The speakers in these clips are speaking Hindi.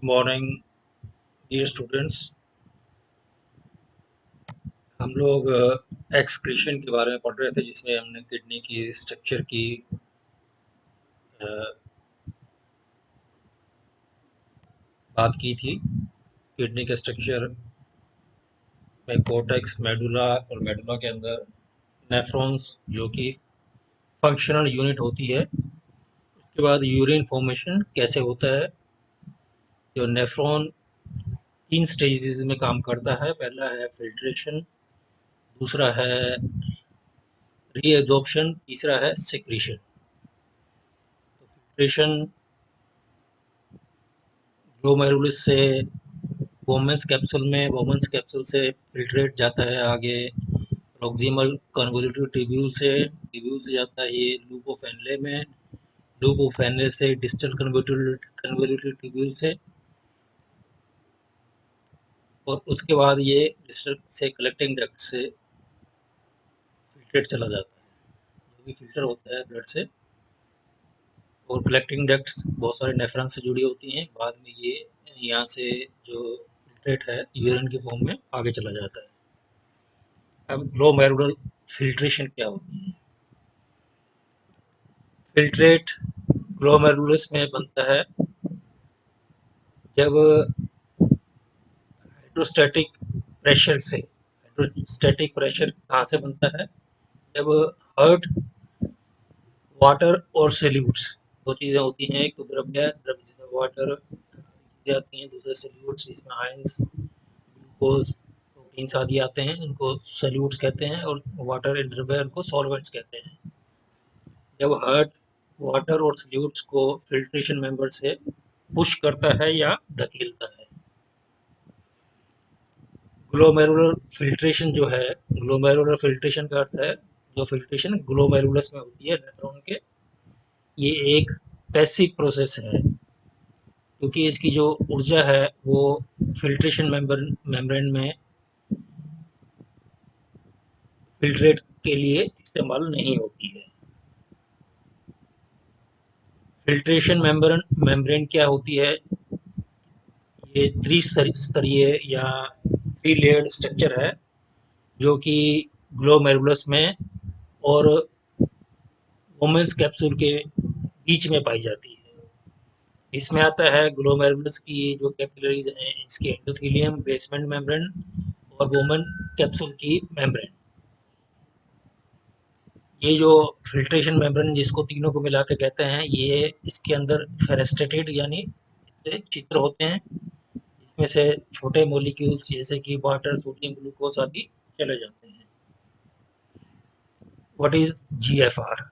Morning dear students. हम लोग एक्सक्रीशन के बारे में पढ़ रहे थे जिसमें हमने किडनी की स्ट्रक्चर की अ, बात की थी। किडनी के स्ट्रक्चर में कोर्टेक्स, मेडुला और मेडुला के अंदर नेफ्रॉन्स जो कि फंक्शनल यूनिट होती है। उसके बाद यूरिन फॉर्मेशन कैसे होता है। जो नेफ्रॉन 3 स्टेजेस में काम करता है। पहला है फिल्ट्रेशन, दूसरा है रीएब्जॉर्प्शन, तीसरा है सिक्रीशन। तो फिल्ट्रेशन ग्लोमेरुलस से वोमेन्स कैप्सूल से फिल्ट्रेट जाता है आगे प्रोक्सिमल कन्वोल्यूटिव ट्यूब्यूल से जाता है ये लूप ऑफ एनले में, लूप ऑफ एनले से डिस्टल कन्वोल्यूटिव ट्यूब्यूल से, और उसके बाद ये डिस्टल से कलेक्टिंग डक्ट से फिल्ट्रेट चला जाता है। जो भी फिल्टर होता है ब्लड से, और कलेक्टिंग डक्ट्स बहुत सारे नेफ्रॉन से जुड़ी होती हैं। बाद में ये यहाँ से जो फिल्ट्रेट है यूरिन के फॉर्म में आगे चला जाता है। अब ग्लोमेरुलर फिल्ट्रेशन क्या होती है। फिल्ट्रेट ग्लोमेरुलस में बनता है जब हाइड्रोस्टैटिक प्रेशर कहाँ से बनता है, जब हर्ट, वाटर और सॉल्यूट्स, दो चीज़ें होती हैं। एक तो द्रव्य जिसमें वाटर जाती हैं, दूसरे सॉल्यूट्स जिसमें आयंस, ग्लूकोज, प्रोटीन्स आदि आते हैं, इनको सॉल्यूट्स कहते हैं, और वाटर एंड द्रव्य उनको सॉल्वेंट्स कहते हैं। जब हार्ट वाटर और सॉल्यूट्स को फिल्ट्रेशन मेंबर से पुश करता है या धकेलता है। ग्लोमेरुलर फिल्ट्रेशन का अर्थ है जो फिल्ट्रेशन ग्लोमेरुलस में होती है नेफ्रॉन के। ये एक पैसिव प्रोसेस है क्योंकि इसकी जो ऊर्जा है वो फिल्ट्रेशन मेम्ब्रेन में फिल्ट्रेट के लिए इस्तेमाल नहीं होती है। फिल्ट्रेशन मेम्ब्रेन क्या होती है, ये त्रिस्तरीय या थ्री लेयर्ड स्ट्रक्चर है जो कि ग्लोमेरुलस में और वोमेन्स कैप्सूल के बीच में पाई जाती है। इसमें आता है ग्लोमेरुलस की जो कैपिलरीज हैं, इसके एंडोथेलियम, बेसमेंट मेम्ब्रेन और वोमेन कैप्सूल की मेम्ब्रेन। ये जो फिल्ट्रेशन मेम्ब्रेन जिसको तीनों को मिला के कहते हैं, ये इसके अंदर फेरेस्टेटेड यानी इससे छिद्र होते हैं, इसमें से छोटे मॉलिक्यूल्स जैसे कि वाटर, सोडियम, ग्लूकोज आदि चले जाते हैं। What is GFR.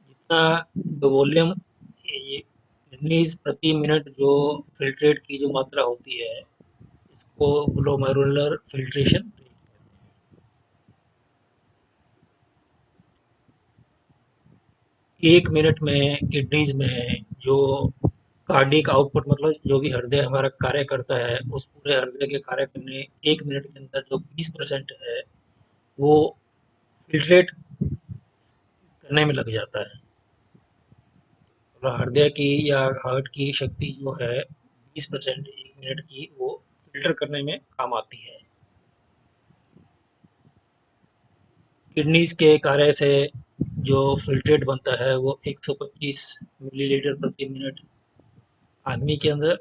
जितना वॉल्यूम किडनीज प्रति मिनट जो फिल्ट्रेट की जो मात्रा होती है, इसको ग्लोमेरुलर फिल्ट्रेशन। 1 मिनट में किडनीज में जो कार्डियक आउटपुट, मतलब जो भी हृदय हमारा कार्य करता है, उस पूरे हृदय के कार्य करने 1 मिनट के अंदर जो 20% है वो फिल्ट्रेट करने में लग जाता है। और हृदय की या हार्ट की शक्ति जो है 20% 1 मिनट की, वो फिल्टर करने में काम आती है। किडनीज के कार्य से जो फिल्ट्रेट बनता है वो 125 मिलीलीटर प्रति मिनट आदमी के अंदर,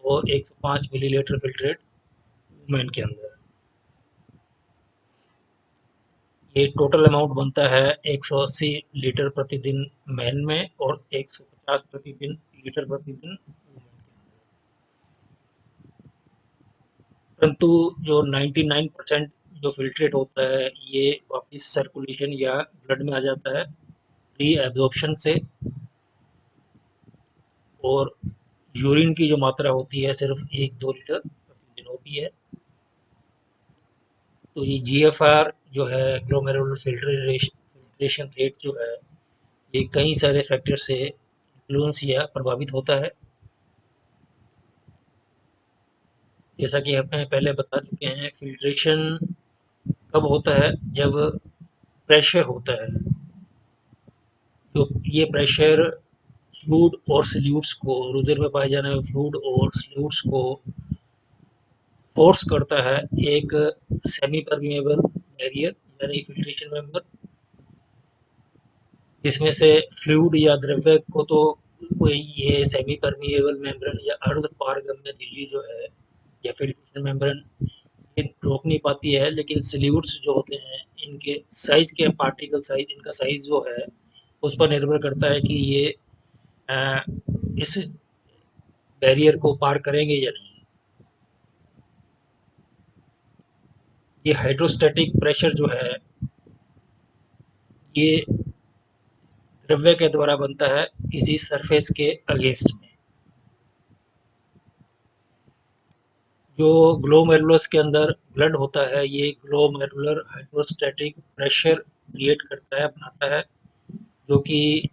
और 105 मिलीलीटर फिल्ट्रेट वुमेन के अंदर। ये टोटल अमाउंट बनता है 180 लीटर प्रतिदिन मैन में और 150 प्रतिदिन लीटर प्रतिदिन वुमेन के अंदर। परंतु जो 99% जो फिल्ट्रेट होता है ये वापस सर्कुलेशन या ब्लड में आ जाता है रीएब्जॉर्प्शन से, और यूरिन की जो मात्रा होती है सिर्फ 1-2 लीटर प्रतिदिन होती है। तो ये जीएफआर जो है, ग्लोमेरुलर फिल्ट्रेशन रेट जो है, ये कई सारे फैक्टर से इन्फ्लुएंस या प्रभावित होता है। जैसा कि हमें पहले बता चुके हैं, फिल्ट्रेशन कब होता है, जब प्रेशर होता है। तो ये प्रेशर फ्लूइड और सॉल्यूट्स को, रुधिर में पाए जाने वाले फ्लूइड और सॉल्यूट्स को फोर्स करता है एक सेमी परमिएबल बैरियर यानी फिल्ट्रेशन मेंबर, जिसमें से फ्लूइड या द्रव्य को तो कोई ये सेमी परमिएबल मेम्ब्रेन या अर्ध पारगम्य झिल्ली जो है या फिल्ट्रेशन मेम्ब्रेन ये रोक नहीं पाती है, लेकिन सॉल्यूट्स जो होते हैं इनके साइज के, पार्टिकल साइज, इनका साइज जो है उस पर निर्भर करता है कि ये अ, इस बैरियर को पार करेंगे या नहीं। ये हाइड्रोस्टैटिक प्रेशर जो है ये द्रव्य के द्वारा बनता है किसी सरफेस के अगेंस्ट में। जो ग्लोमेरुलस के अंदर ब्लड होता है ये ग्लोमेरुलर हाइड्रोस्टैटिक प्रेशर क्रिएट करता है, बनाता है, जो कि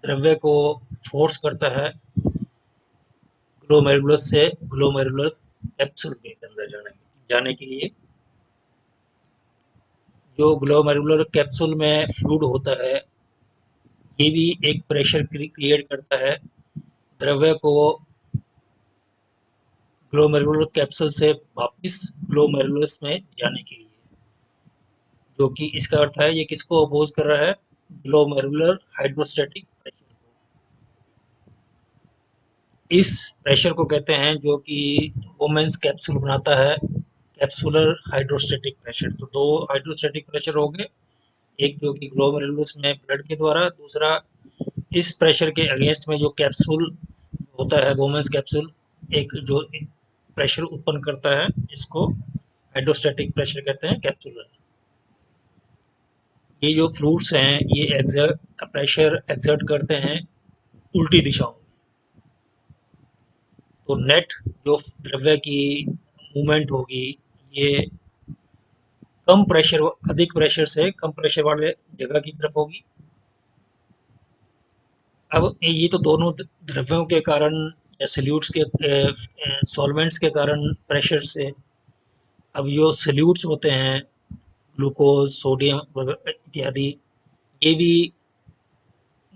द्रव्य को फोर्स करता है ग्लोमेरुलस से ग्लोमेरुलस कैप्सूल के अंदर जाने के लिए। जो ग्लोमेरुलर कैप्सूल में फ्लूइड होता है ये भी एक प्रेशर क्रिएट करता है द्रव्य को ग्लोमेरुलर कैप्सूल से वापस ग्लोमेरुलस में जाने के लिए, जो कि इसका अर्थ है ये किसको अपोज कर रहा है, ग्लोमेरुलर हाइड्रोस्टैटिक प्रेशर को। इस प्रेशर को कहते हैं जो कि वुमेन्स कैप्सूल बनाता है, कैप्सुलर हाइड्रोस्टैटिक प्रेशर। तो दो हाइड्रोस्टैटिक प्रेशर हो गए, एक जो कि ग्लोमेरुलस में ब्लड के द्वारा, दूसरा इस प्रेशर के अगेंस्ट में जो कैप्सूल होता है वुमेन्स कैप्सूल, एक जो प्रेशर उत्पन्न करता है इसको हाइड्रोस्टैटिक प्रेशर कहते हैं, कैप्सुलर। ये जो फ्लूइड्स हैं ये एग्जर्ट प्रेशर एग्जर्ट करते हैं उल्टी दिशाओं में। तो नेट जो द्रव्य की मूवमेंट होगी ये कम प्रेशर, अधिक प्रेशर से कम प्रेशर वाले जगह की तरफ होगी। अब ये तो दोनों द्रव्यों के कारण या सॉल्यूट्स के सॉल्वेंट्स के कारण प्रेशर से। अब जो सॉल्यूट्स होते हैं ग्लूकोज, सोडियम इत्यादि, ये भी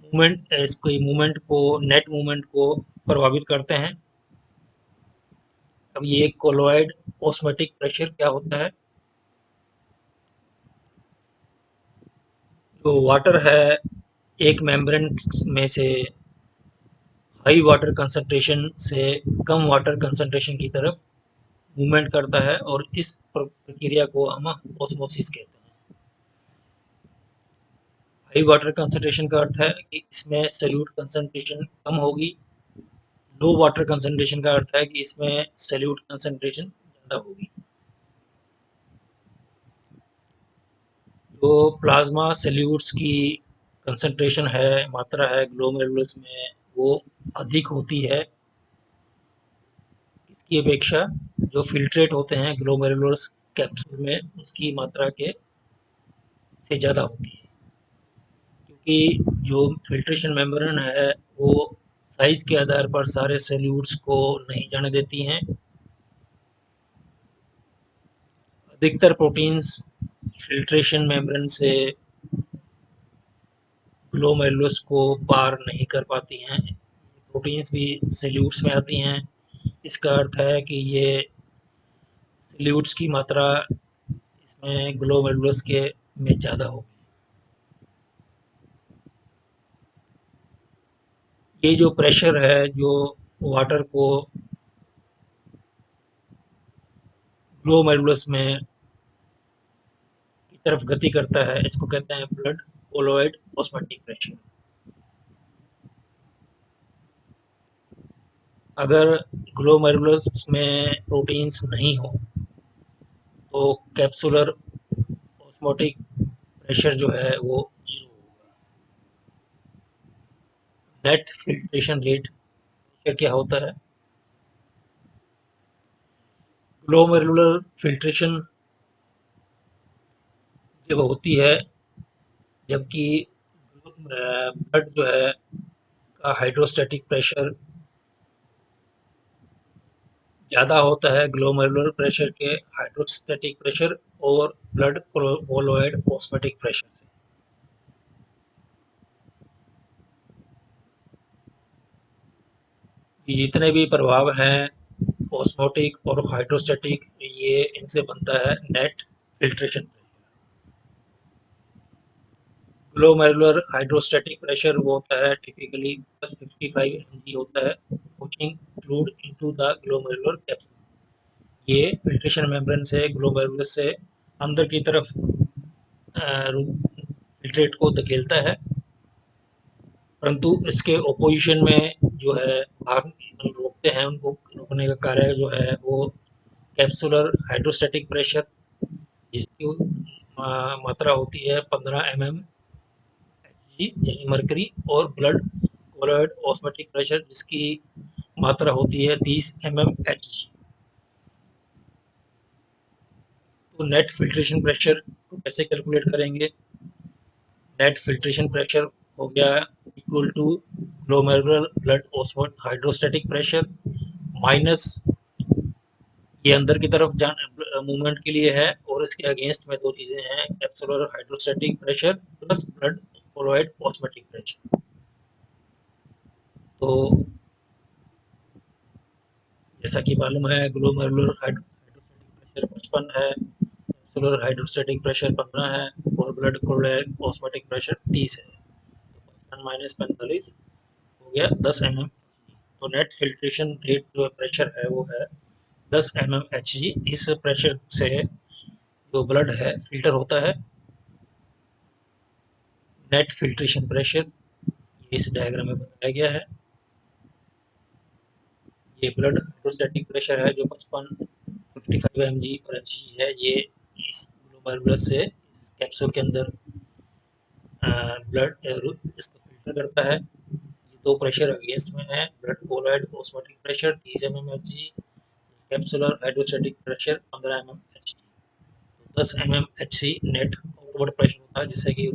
मूवमेंट, इसको मूवमेंट को, नेट मूवमेंट को प्रभावित करते हैं। अब ये कोलॉइड ऑस्मोटिक प्रेशर क्या होता है, जो वाटर है एक मेम्ब्रेन में से हाई वाटर कंसंट्रेशन से कम वाटर कंसंट्रेशन की तरफ मूवमेंट करता है, और इस प्रक्रिया को हम ऑस्मोसिस कहते हैं। हाई वाटर कंसंट्रेशन का अर्थ है कि इसमें सॉल्यूट कंसंट्रेशन कम होगी, लो वाटर कंसंट्रेशन का अर्थ है कि इसमें सॉल्यूट कंसंट्रेशन ज़्यादा होगी। जो प्लाज्मा सॉल्यूट्स की कंसंट्रेशन है, मात्रा है ग्लोमेरुलस में, वो अधिक होती है इसकी अपेक्षा जो फिल्ट्रेट होते हैं ग्लोमेरुलस कैप्सूल में उसकी मात्रा के से ज़्यादा होती है, क्योंकि जो फिल्ट्रेशन मेम्ब्रेन है वो साइज के आधार पर सारे सॉल्यूट्स को नहीं जाने देती हैं। अधिकतर प्रोटीन्स फिल्ट्रेशन मेम्ब्रेन से ग्लोमेरुलस को पार नहीं कर पाती हैं। प्रोटीन्स भी सॉल्यूट्स में आती हैं, इसका अर्थ है कि ये सॉल्यूट्स की मात्रा इसमें ग्लोमेरुलस के में ज़्यादा होगी। ये जो प्रेशर है जो वाटर को ग्लोमेरुलस में की तरफ गति करता है इसको कहते हैं ब्लड कोलॉइड ऑस्मोटिक प्रेशर। अगर ग्लोमेरुलस में प्रोटीन्स नहीं हो तो कैप्सुलर ऑस्मोटिक प्रेशर जो है वो जीरो होगा। नेट फिल्ट्रेशन रेट क्या होता है, ग्लोमेरुलर फिल्ट्रेशन जब होती है जबकि ब्लड जो है का हाइड्रोस्टैटिक प्रेशर ज़्यादा होता है ग्लोमेरुलर प्रेशर के हाइड्रोस्टैटिक प्रेशर और ब्लड कोलॉइड ऑस्मोटिक प्रेशर से। जितने भी प्रभाव हैं ऑस्मोटिक और हाइड्रोस्टैटिक, ये इनसे बनता है net filtration. Glomerular hydrostatic pressure वो होता है टिपिकली 55 mg होता है, pushing fluid into the glomerular capsule. ये फिल्ट्रेशन मेम्ब्रेन से ग्लोमेरुलस से अंदर की तरफ फिल्ट्रेट को धकेलता है, परंतु इसके ओपोजिशन में जो है भाग रोकते हैं, उनको रोकने का कार्य जो है वो कैप्सुलर हाइड्रोस्टैटिक प्रेशर, जिसकी मात्रा होती है 15 mm यानी मरकरी, और ब्लड कोलॉइड ऑस्मोटिक प्रेशर, जिसकी मात्रा होती है 30 mmHg। तो नेट फिल्ट्रेशन प्रेशर को कैसे कैलकुलेट करेंगे? नेट फिल्ट्रेशन प्रेशर हो गया equal to glomerular blood osmotic hydrostatic pressure minus, ये अंदर की तरफ मूवमेंट के लिए है, और इसके अगेंस्ट में दो चीजें हैं, capsular hydrostatic pressure plus blood colloid osmotic pressure. तो जैसा कि मालूम है ग्लोमेरुलर हाइड्रोस्टैटिक प्रेशर 55 है, कैप्सुलर हाइड्रोस्टैटिक प्रेशर 15 है, और ब्लड कोलॉइड ऑस्मोटिक प्रेशर 30 है। तो 55 माइनस 45 हो गया 10 mm। तो नेट फिल्ट्रेशन रेट जो प्रेशर है वो है 10 mmHg। इस प्रेशर से जो ब्लड है फिल्टर होता है। नेट फिल्ट्रेशन प्रेशर इस डायग्राम में बताया गया है। ये ब्लड हाइड्रोस्टैटिक प्रेशर है जो 55 mg पर एचजी है। ये इस ग्लोमेरुलस से इस कैप्सूल के अंदर ब्लड इसको फिल्टर करता है। ये दो प्रेशर अगेंस्ट में है, blood colloid osmotic pressure 30 mmHg, capsular hydrostatic pressure 15 mmHg। 10 mmHg net outward pressure होता है, जिससे कि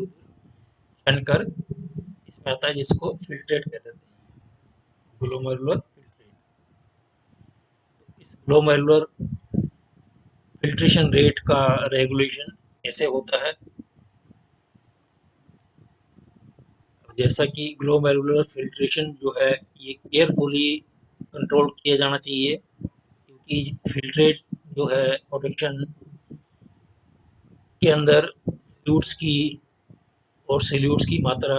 शन कर इसमें आता है, जिसको फिल्ट्रेट कहते हैं, ग्लोमेरुलर फिल्ट्रेट। इस ग्लोमेरुलर फिल्ट्रेशन रेट का रेगुलेशन ऐसे होता है, जैसा कि ग्लोमेरुलर फिल्ट्रेशन जो है ये केयरफुली कंट्रोल किया जाना चाहिए, क्योंकि फिल्ट्रेट जो है प्रोडक्शन के अंदर फ्लूइड्स की और सॉल्यूट्स की मात्रा,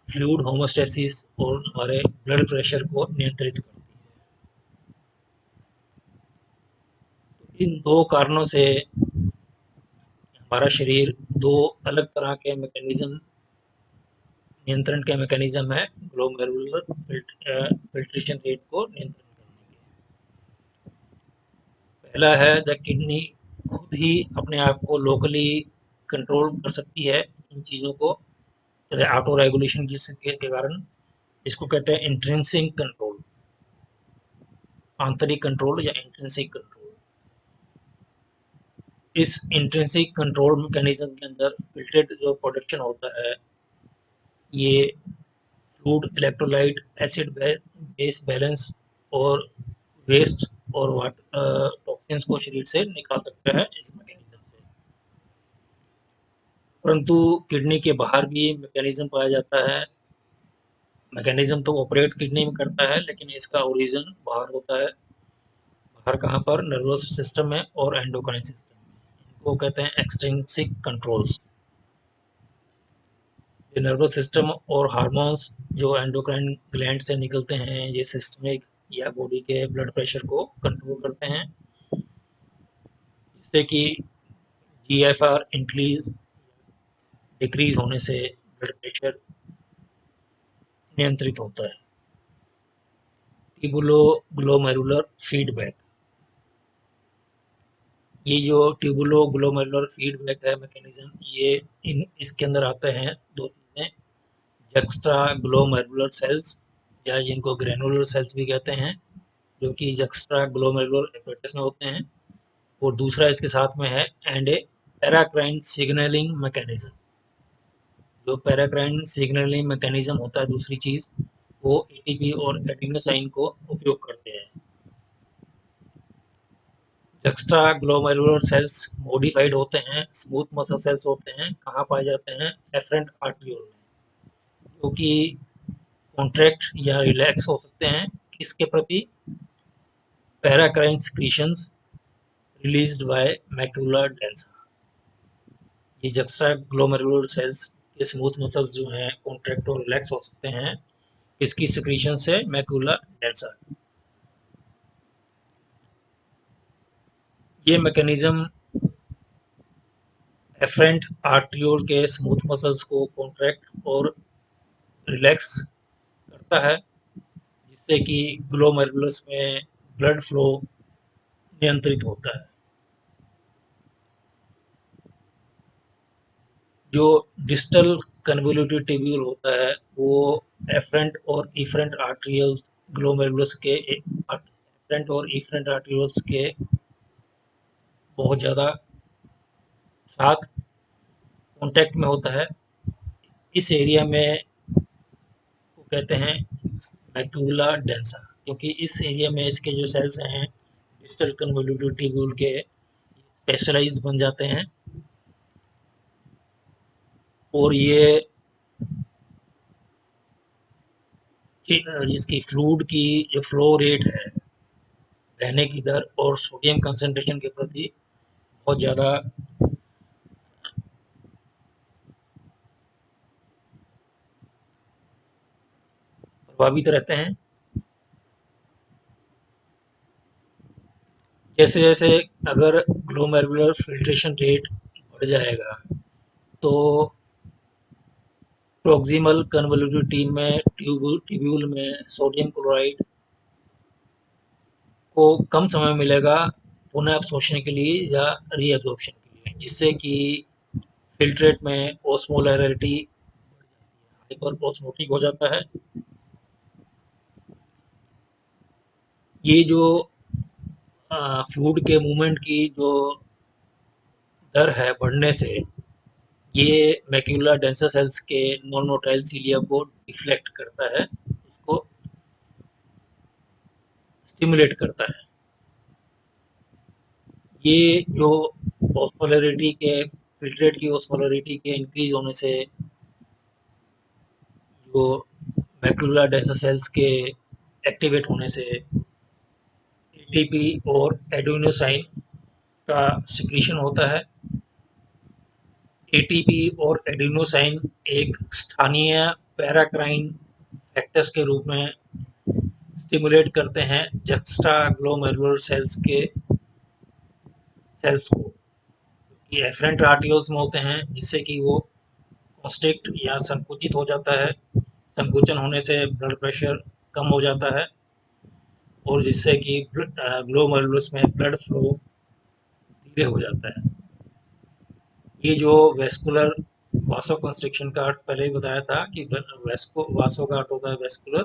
फ्लूइड होमोस्टैसिस और हमारे ब्लड प्रेशर को नियंत्रित करती है। इन दो कारणों से हमारा शरीर दो अलग तरह के मैकेनिज्म, नियंत्रण के मैकेनिज्म है ग्लोमेरुलर फिल्ट्रेशन रेट को नियंत्रण करने के। पहला है द किडनी खुद ही अपने आप को लोकली कंट्रोल कर सकती है इन चीज़ों को ऑटो रेगुलेशन के कारण। इसको कहते हैं इंट्रिंसिक कंट्रोल, आंतरिक कंट्रोल या इंट्रिंसिक कंट्रोल। इस इंट्रिंसिक कंट्रोल मैकेनिज्म के अंदर फिल्ट्रेट जो प्रोडक्शन होता है, ये fluid, electrolyte, acid base balance और वेस्ट और वाटर टॉक्सिन्स को शरीर से निकाल सकता है इस मैकेनिज्म से। परंतु किडनी के बाहर भी मैकेनिज्म पाया जाता है। मैकेनिज्म तो ऑपरेट किडनी में करता है, लेकिन इसका ओरिजिन बाहर होता है। बाहर कहाँ पर? नर्वस सिस्टम में और एंडोक्राइन सिस्टम में। इनको कहते हैं एक्सट्रिंसिक कंट्रोल्स। ये नर्वस सिस्टम और हार्मोन्स जो एंडोक्राइन ग्लैंड से निकलते हैं, ये सिस्टमिक या बॉडी के ब्लड प्रेशर को कंट्रोल करते हैं, जिससे कि जीएफआर इंक्रीज डिक्रीज होने से ब्लड प्रेशर नियंत्रित होता है। ट्यूबुलो ग्लोमेरुलर फीडबैक, ये जो ट्यूबुलो ग्लोमेरुलर फीडबैक है मैकेनिज्म, ये इसके अंदर आते हैं दो चीज़ें, जक्स्ट्रा ग्लोमेरुलर सेल्स या जिनको ग्रेनुलर सेल्स भी कहते हैं, जो कि जक्स्ट्रा ग्लोमेरुलर एपेटस में होते हैं, और दूसरा इसके साथ में है and A paracrine signalling mechanism. जो पैराक्राइन सिग्नलिंग मैकेनिज्म होता है, दूसरी चीज़, वो एटीपी और एडिनोसाइन को उपयोग करते हैं। एक्स्ट्रा ग्लोमेरुलर सेल्स मॉडिफाइड होते हैं, स्मूथ मसल सेल्स होते हैं, कहाँ पाए जाते हैं? एफरेंट आर्ट्रियोल में, जो कि कॉन्ट्रैक्ट या रिलैक्स हो सकते हैं किसके प्रति? Paracrine secretions released by macula densa. ये जक्स्ट्रा ग्लोमेरुलर सेल्स के स्मूथ मसल्स जो हैं कॉन्ट्रैक्ट और रिलैक्स हो सकते हैं किसकी सिक्रीशन से? Macula densa. ये मैकेनिज्म एफरेंट आर्ट्रियोल के स्मूथ मसल्स को कॉन्ट्रैक्ट और रिलैक्स करता है जिससे कि ग्लोमेरुलस में ब्लड फ्लो नियंत्रित होता है। जो डिस्टल कन्वोल्यूटेड टिब्यूल होता है वो एफरेंट और इफरेंट आर्ट्रियल्स ग्लोमेरुलस के एफरेंट और इफरेंट आर्ट्रियल्स के बहुत ज़्यादा साथ कांटेक्ट में होता है। इस एरिया में को कहते हैं मैक्यूला डेंसा, क्योंकि इस एरिया में इसके जो सेल्स हैं डिस्टल कन्वोल्यूटेड टिब्यूल के स्पेशलाइज्ड बन जाते हैं और ये जिसकी फ्लूइड की जो फ्लो रेट है, बहने की दर और सोडियम कंसंट्रेशन के प्रति बहुत ज़्यादा प्रभावित रहते हैं। जैसे जैसे अगर ग्लोमेरुलर फिल्ट्रेशन रेट बढ़ जाएगा तो प्रोक्सिमल कन्वोल्यूटेड ट्यूब्यूल में सोडियम क्लोराइड को कम समय मिलेगा पुनः अवशोषण के लिए या रीअब्जॉर्प्शन के लिए, जिससे कि फिल्ट्रेट में ऑस्मोलैरिटी हाइपर ऑस्मोटिक हो जाता है। ये जो फ्लूइड के मूवमेंट की जो दर है बढ़ने से ये मैक्यूला डेंसा सेल्स के नॉन मोटाइल सीलिया को डिफ्लेक्ट करता है, उसको स्टिमुलेट करता है। ये जो ऑस्मोलैरिटी के फिल्ट्रेट की ऑस्मोलैरिटी के इंक्रीज होने से जो मैक्यूला डेंसा सेल्स के एक्टिवेट होने से एटीपी और एडेनोसाइन का सिक्रीशन होता है। एटीपी और एडेनोसाइन एक स्थानीय पैराक्राइन फैक्टर्स के रूप में स्टिमुलेट करते हैं जक्स्ट्रा ग्लोमेरुलर सेल्स को, ये एफरेंट आर्टियोल्स में होते हैं जिससे कि वो कॉन्स्ट्रिक्ट या संकुचित हो जाता है। संकुचन होने से ब्लड प्रेशर कम हो जाता है और जिससे कि ग्लोमेरुलस में ब्लड फ्लो धीरे हो जाता है। ये जो वेस्कुलर वासो कंस्ट्रिक्शन का अर्थ पहले ही बताया था कि वासो का अर्थ होता है वेस्कुलर,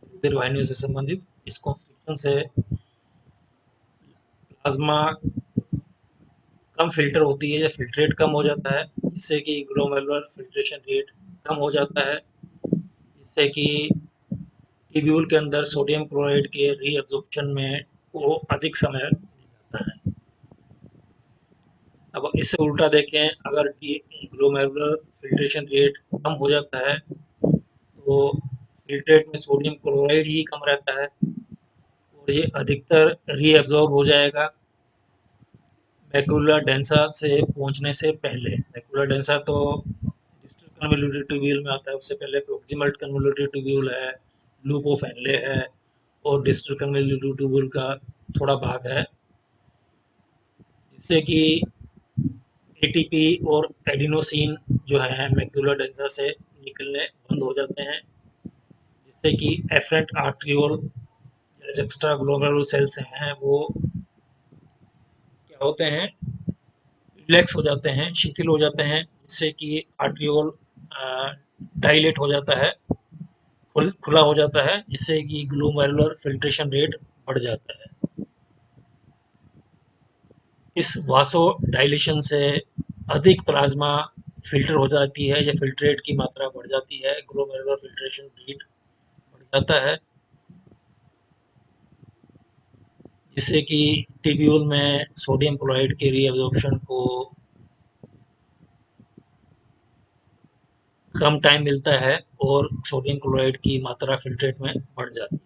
रुधिर वाहिनियों से संबंधित। इस कंस्ट्रिक्शन से प्लाज्मा कम फिल्टर होती है या फिल्ट्रेट कम हो जाता है जिससे कि ग्लोमेरुलर फिल्ट्रेशन रेट कम हो जाता है, जिससे कि टिब्यूल के अंदर सोडियम क्लोराइड के रीअब्जॉर्प्शन में वो अधिक समय लगता है। अब इससे उल्टा देखें, अगर ग्लोमेरुलर फिल्ट्रेशन रेट कम हो जाता है तो फिल्ट्रेट में सोडियम क्लोराइड ही कम रहता है और ये अधिकतर रीअब्जॉर्ब हो जाएगा मैक्यूला डेंसा से पहुंचने से पहले। मैक्यूला डेंसा तो डिस्टल कन्वोल्यूटेड ट्यूब्यूल में आता है, उससे पहले प्रोक्सिमल कन्वोल्यूटेड ट्यूब्यूल है, लूप ऑफ एनले है और डिस्टल कन्वोल्यूटेड ट्यूब्यूल का थोड़ा भाग है, जिससे कि एटीपी और एडिनोसिन जो है मैक्यूला डेंसा से निकलने बंद हो जाते हैं, जिससे कि efferent arteriole extra glomerular cells हैं वो क्या होते हैं, रिलैक्स हो जाते हैं, शिथिल हो जाते हैं, जिससे कि आर्ट्रियोल डायलेट हो जाता है, खुला हो जाता है, जिससे कि ग्लोमेरुलर फिल्ट्रेशन रेट बढ़ जाता है। इस वासो डायलेशन से अधिक प्लाज्मा फिल्टर हो जाती है या फिल्ट्रेट की मात्रा बढ़ जाती है, ग्लोमेरुलर फिल्ट्रेशन रेट बढ़ जाता है, जिससे कि टिब्यूल में सोडियम क्लोराइड के रीअब्जॉर्प्शन को कम टाइम मिलता है और सोडियम क्लोराइड की मात्रा फिल्ट्रेट में बढ़ जाती है।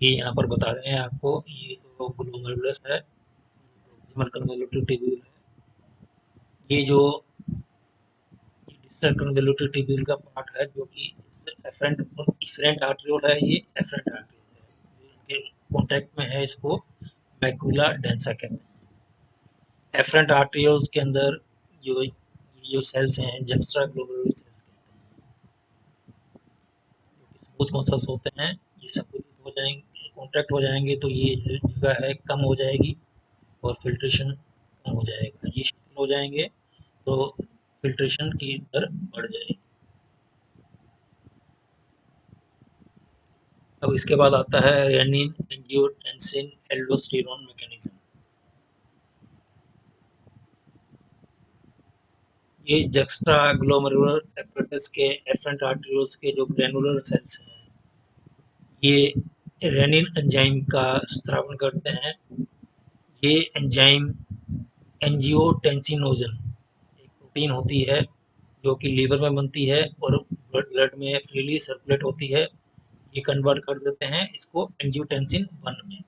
ये यहाँ पर बता रहे हैं आपको, ये तो ग्लोमेरुलस है, प्रॉक्सिमल कन्वोल्यूटिव ट्यूब्यूल है। ये जो डिस्टल कन्वोल्यूटिव ट्यूब्यूल का पार्ट है जो कि एफरेंट और इफरेंट आर्ट्रियोल है, ये एफरेंट आर्ट्रियोल है, इनके कॉन्टैक्ट में है, इसको मैकुला डेंसा कहते हैं। एफरेंट आर्ट्रियोल्स के अंदर जो सेल्स हैं जक्स्ट्रा ग्लोमेरुलर सेल्स कहते हैं, स्मूथ मसल्स होते हैं, ये संकुचित हो जाएंगे, कॉन्ट्रैक्ट हो जाएंगे तो ये जो जगह है कम हो जाएगी और फिल्ट्रेशन कम हो जाएगा। ये शिथिल हो जाएंगे तो फिल्ट्रेशन की दर बढ़ जाएगी। अब इसके बाद आता है रेनिन एंजियोटेंसिन एल्डोस्टेरोन मैकेनिज्म। ये जक्स्ट्रा ग्लोमेरुलर एपेरेटस के एफरेंट आर्टरियोल्स के जो ग्रैनुलर सेल्स हैं, ये रेनिन एंजाइम का स्त्रावन करते हैं। ये एंजाइम एंजियोटेंसिनोजन एक प्रोटीन होती है जो कि लीवर में बनती है और ब्लड में फ्रीली सर्कुलेट होती है। ये कन्वर्ट कर देते हैं इसको एंजियोटेंसिन 1 में।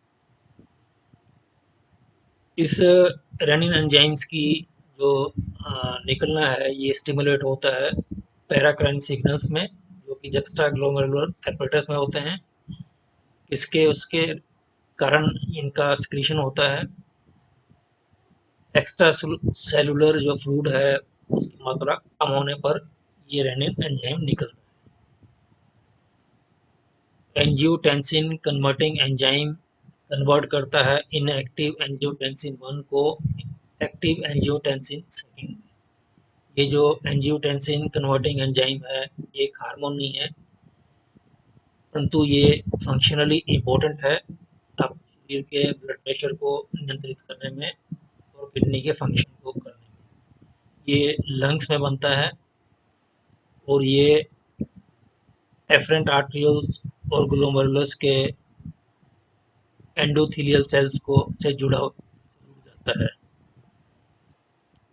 इस रेनिन एंजाइम्स की जो निकलना है ये स्टिमुलेट होता है पैराक्राइन सिग्नल्स में, जो कि जक्स्ट्रा ग्लोमेरुलर एपेरेटस में होते हैं। इसके उसके कारण इनका सिक्रीशन होता है। एक्स्ट्रा सेलुलर जो फ्लूइड है उसकी मात्रा कम होने पर ये रेनिन एंजाइम निकलता है। एंजियोटेंसिन कन्वर्टिंग एंजाइम कन्वर्ट करता है इनएक्टिव एंजियोटेंसिन 1 को एक्टिव एंजियोटेंसिन 2 में। ये जो एंजियोटेंसिन कन्वर्टिंग एंजाइम है ये एक हार्मोन नहीं है, परंतु ये फंक्शनली इम्पोर्टेंट है आप शरीर के ब्लड प्रेशर को नियंत्रित करने में और किडनी के फंक्शन को करने में। ये लंग्स में बनता है और ये एफरेंट आर्ट्रियोल्स और ग्लोमेरुलस के एंडोथेलियल सेल्स को से जुड़ जाता है।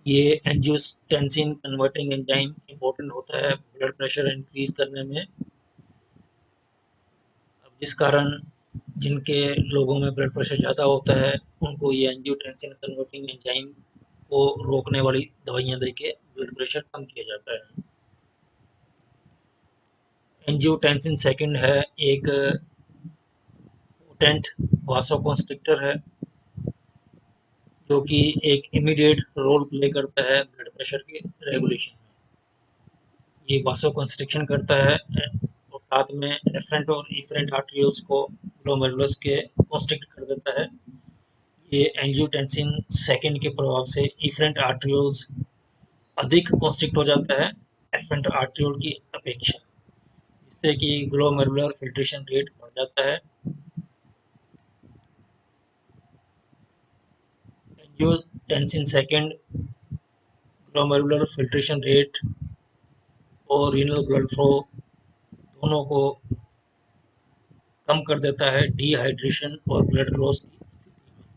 ये एंजियोटेंसिन कन्वर्टिंग एंजाइम इम्पोर्टेंट होता है ब्लड प्रेशर इंक्रीज करने में। अब जिस कारण जिनके लोगों में ब्लड प्रेशर ज़्यादा होता है उनको ये एंजियोटेंसिन कन्वर्टिंग एंजाइम को रोकने वाली दवाइयाँ दे के ब्लड प्रेशर कम किया जाता है। एंजियोटेंसिन 2 है एक पोटेंट वासोकंस्ट्रिक्टर है जो कि एक इमीडिएट रोल प्ले करता है ब्लड प्रेशर के रेगुलेशन में। ये वासोकंस्ट्रिक्शन करता है और साथ में एफरेंट और इफरेंट आर्टरियोल्स को ग्लोमेरुलस के कॉन्स्ट्रिक्ट कर देता है। ये एंजियोटेंसिन 2 के प्रभाव से इफरेंट आर्टरियोल्स अधिक कॉन्स्ट्रिक्ट हो जाता है एफरेंट आर्टरियोल की अपेक्षा, जिससे कि ग्लोमेरुलर फिल्ट्रेशन रेट बढ़ जाता है। एंजियोटेंसिन 2 ग्लोमेरुलर फिल्ट्रेशन रेट और रीनल ब्लड फ्लो दोनों को कम कर देता है डिहाइड्रेशन और ब्लड लॉस की स्थिति में।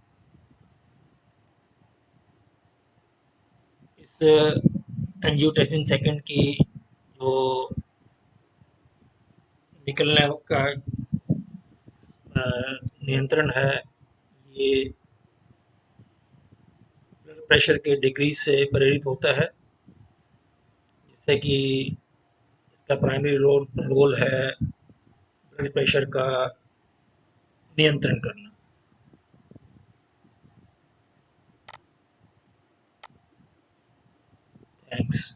इस एंजियोटेंसिन 2 की जो निकलने का नियंत्रण है ये ब्लड प्रेशर के डिक्रीज से प्रेरित होता है, जिससे कि इसका प्राइमरी रोल है ब्लड प्रेशर का नियंत्रण करना। थैंक्स।